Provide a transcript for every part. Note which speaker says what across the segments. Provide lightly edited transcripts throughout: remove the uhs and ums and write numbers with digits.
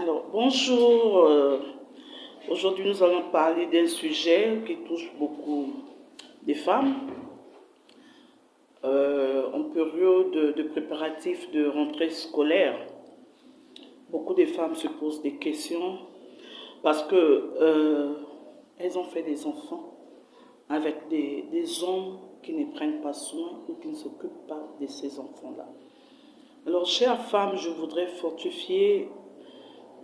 Speaker 1: Alors, bonjour. Aujourd'hui, nous allons parler d'un sujet qui touche beaucoup des femmes. En période de préparatifs de rentrée scolaire, beaucoup de femmes se posent des questions parce que elles ont fait des enfants avec des hommes qui ne prennent pas soin ou qui ne s'occupent pas de ces enfants-là. Alors, chères femmes, je voudrais fortifier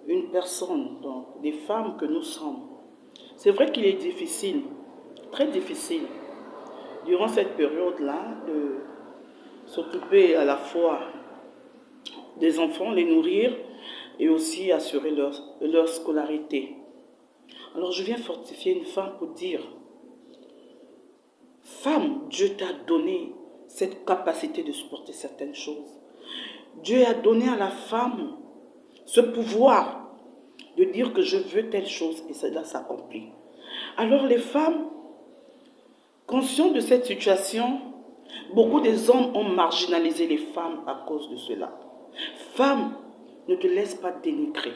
Speaker 1: une personne, donc des femmes que nous sommes. C'est vrai qu'il est difficile, très difficile, durant cette période-là, de s'occuper à la fois des enfants, les nourrir et aussi assurer leur scolarité. Alors je viens fortifier une femme pour dire, femme, Dieu t'a donné cette capacité de supporter certaines choses. Dieu a donné à la femme ce pouvoir de dire que je veux telle chose et cela s'accomplit. Alors les femmes, conscientes de cette situation, beaucoup des hommes ont marginalisé les femmes à cause de cela. Femme, ne te laisse pas dénigrer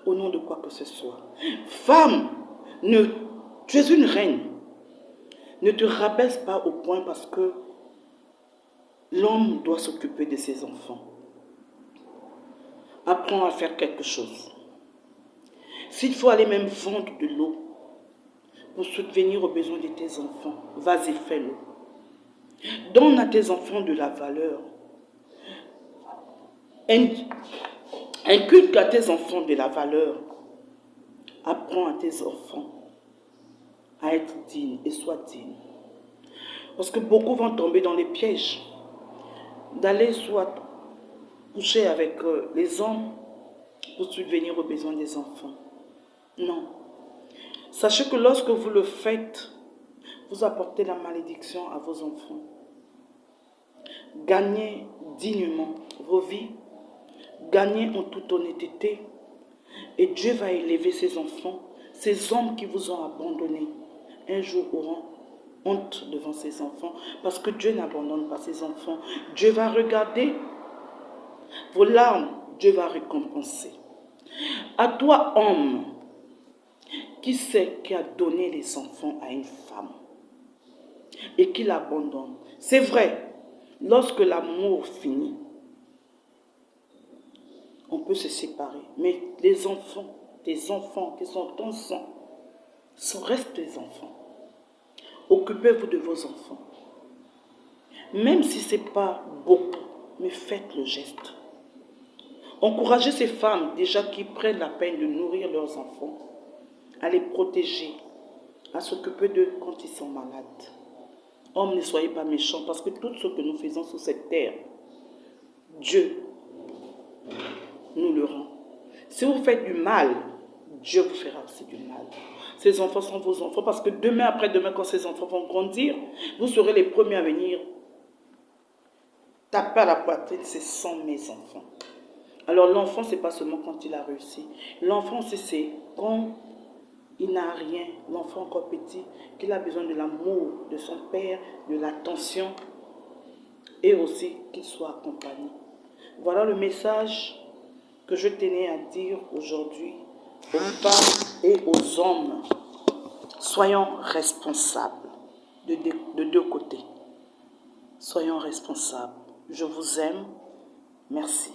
Speaker 1: au nom de quoi que ce soit. Femme, tu es une reine. Ne te rabaisse pas au point parce que l'homme doit s'occuper de ses enfants. Apprends à faire quelque chose. S'il faut aller même vendre de l'eau pour subvenir aux besoins de tes enfants, vas-y, fais-le. Donne à tes enfants de la valeur. Inculque à tes enfants de la valeur. Apprends à tes enfants à être dignes et sois digne. Parce que beaucoup vont tomber dans les pièges d'aller soit coucher avec les hommes pour subvenir aux besoins des enfants. Non. Sachez que lorsque vous le faites, vous apportez la malédiction à vos enfants. Gagnez dignement vos vies, gagnez en toute honnêteté, et Dieu va élever ses enfants, ces hommes qui vous ont abandonné. Un jour auront honte devant ses enfants, parce que Dieu n'abandonne pas ses enfants. Dieu va regarder vos larmes, Dieu va récompenser. À toi, homme, qui c'est qui a donné les enfants à une femme et qui l'abandonne? C'est vrai, lorsque l'amour finit, on peut se séparer. Mais les enfants, tes enfants qui sont ton sang, restent tes enfants. Occupez-vous de vos enfants. Même si ce n'est pas beaucoup, mais faites le geste. Encouragez ces femmes déjà qui prennent la peine de nourrir leurs enfants, à les protéger, à s'occuper d'eux quand ils sont malades. Hommes, ne soyez pas méchants, parce que tout ce que nous faisons sur cette terre, Dieu nous le rend. Si vous faites du mal, Dieu vous fera aussi du mal. Ces enfants sont vos enfants, parce que demain, après-demain, quand ces enfants vont grandir, vous serez les premiers à venir taper à la poitrine, ce sont mes enfants. Alors l'enfant, ce n'est pas seulement quand il a réussi. L'enfant, c'est quand il n'a rien, l'enfant encore petit, qu'il a besoin de l'amour de son père, de l'attention, et aussi qu'il soit accompagné. Voilà le message que je tenais à dire aujourd'hui aux femmes et aux hommes. Soyons responsables de deux côtés. Soyons responsables. Je vous aime. Merci.